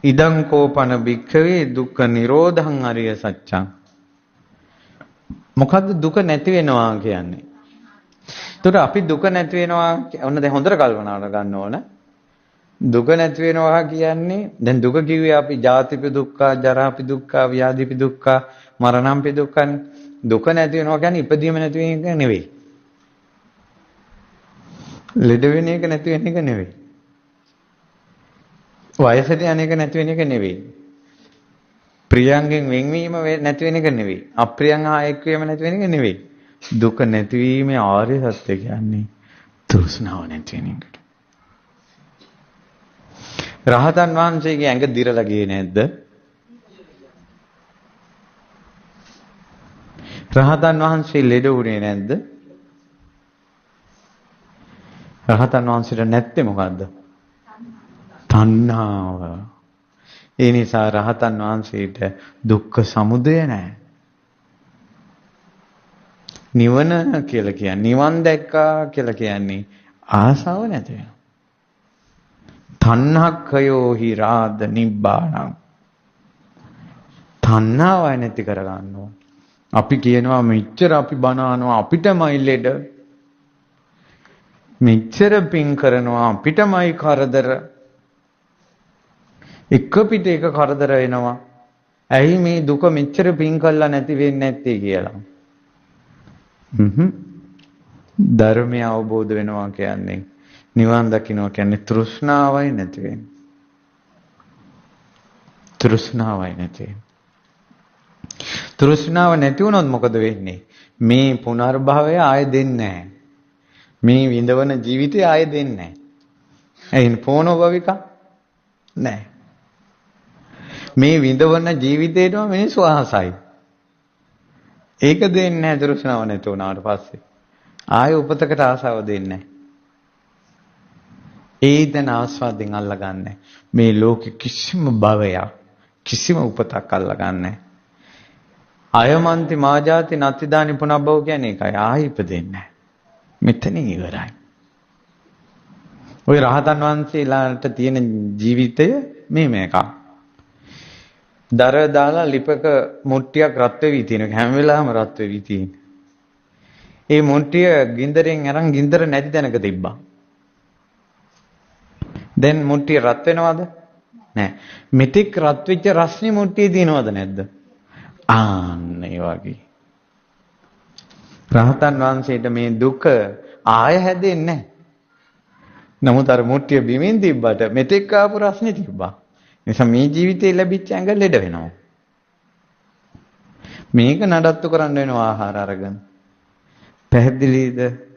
ඉදං කෝපන භික්ඛවේ දුක්ඛ නිරෝධං අරිය සත්‍යං. මොකද්ද දුක නැති වෙනවා කියන්නේ? ඒතර අපි දුක නැති වෙනවා ඔන්න දැන් හොඳට කල්පනා ගන්න ඕන. දුක නැති වෙනවා කියන්නේ දැන් දුක කිව්වේ අපි ජාතිපි දුක්ඛ, ජරාපි දුක්ඛ, ව්‍යාධිපි දුක්ඛ, මරණම්පි දුක්ඛනේ. දුක නැති වෙනවා කියන්නේ ඉපදීම නැති වෙන එක නෙවෙයි. ලෙඩ වෙන එක නැති වෙන එක නෙවෙයි. වයසට යන එක නැති වෙන එක නෙවෙයි. ප්‍රියංගෙන් වෙන්වීම නැති වෙන එක නෙවෙයි. අප්‍රියං හා එක්වීම නැති වෙන එක නෙවෙයි. දුක නැතිවීමේ ආර්ය සත්‍ය කියන්නේ තෘෂ්ණාව නැති වෙන එකට. රහතන් වහන්සේගේ ඇඟ දිරලා ගියේ නැද්ද? රහතන් වහන්සේ ලෙඩ වුණේ නැද්ද? රහතන් වහන්සේට නැත්තේ මොකද්ද? තණ්හාව. ඒ නිසා රහතන් වහන්සේට දුක්ඛ සමුදය නැහැ. නිවන කියලා කියන්නේ නිවන් දැක්කා කියලා කියන්නේ ආසාව නැති වෙනවා. තණ්හක්ඛයෝ හි රාද නිබ්බාණං. තණ්හාව නැති කර ගන්නවා. අපි කියනවා මෙච්චර අපි බණ අහනවා අපිටමයි ලෙඩ. මෙච්චර පින් කරනවා අපිටමයි කරදර. එක පිට එක කරදර වෙනවා. ඇයි මේ දුක මෙච්චර පින් කළා නැති වෙන්නේ නැත්තේ කියලා. ධර්මය අවබෝධ වෙනවා කියන්නේ නිවන් දකින්නවා කියන්නේ තෘෂ්ණාවයි නැති වෙන්නේ. තෘෂ්ණාවයි නැති වෙන්නේ. තෘෂ්ණාව නැති වුණොත් මොකද වෙන්නේ? මේ පුනර්භවය ආයෙ දෙන්නේ නැහැ. මේ විඳවන ජීවිතය ආයෙ දෙන්නේ නැහැ. එයින් පොනෝ භවික නැහැ. මේ විඳවන ජීවිතේටම මිනිස්සු ආසයි. ඒක දෙන්නේ නැහැ තෘෂ්ණාව නැති වුණාට පස්සේ. ආයෙ උපතකට ආසාව දෙන්නේ නැහැ. ඒදන ආස්වාදෙන් අල්ලගන්නේ. මේ ලෝකෙ කිසිම භවයක් කිසිම උපතක් අල්ලගන්නේ. අයමන්ති මාජාති නත්තිදානි පුනබ්බව කියන්නේ ඒකයි. ආයෙ ඉපදෙන්නේ නැහැ. මෙතනින් ඉවරයි. ওই රහතන් වහන්සේලාට තියෙන ජීවිතය මේ මේක. දර දාලා ලිපක මුට්ටියක් රත් වෙවි තියෙන. හැම වෙලාවෙම රත් වෙවි තියෙන. ඒ මුට්ටිය ගින්දරෙන් අරන් ගින්දර නැති තැනක තිබ්බා. දැන් මුට්ටිය රත් වෙනවද? නැහැ. මෙතික් රත් වෙච්ච රස්නේ මුට්ටිය දිනවද නැද්ද? ආන්න ඒ වගේ. රහතන් වහන්සේට මේ දුක ආය හැදෙන්නේ නැහැ. නමුත් අර මුට්ටිය බිමින් තිබ්බට මෙතෙක් ආපු රස්නේ තිබ්බා. නිසා මේ ජීවිතේ ලැබිච්ච ඇඟ ලෙඩ වෙනවා. මේක නඩත්තු කරන්න වෙනවා ආහාර අරගෙන. පැහැදිලිද?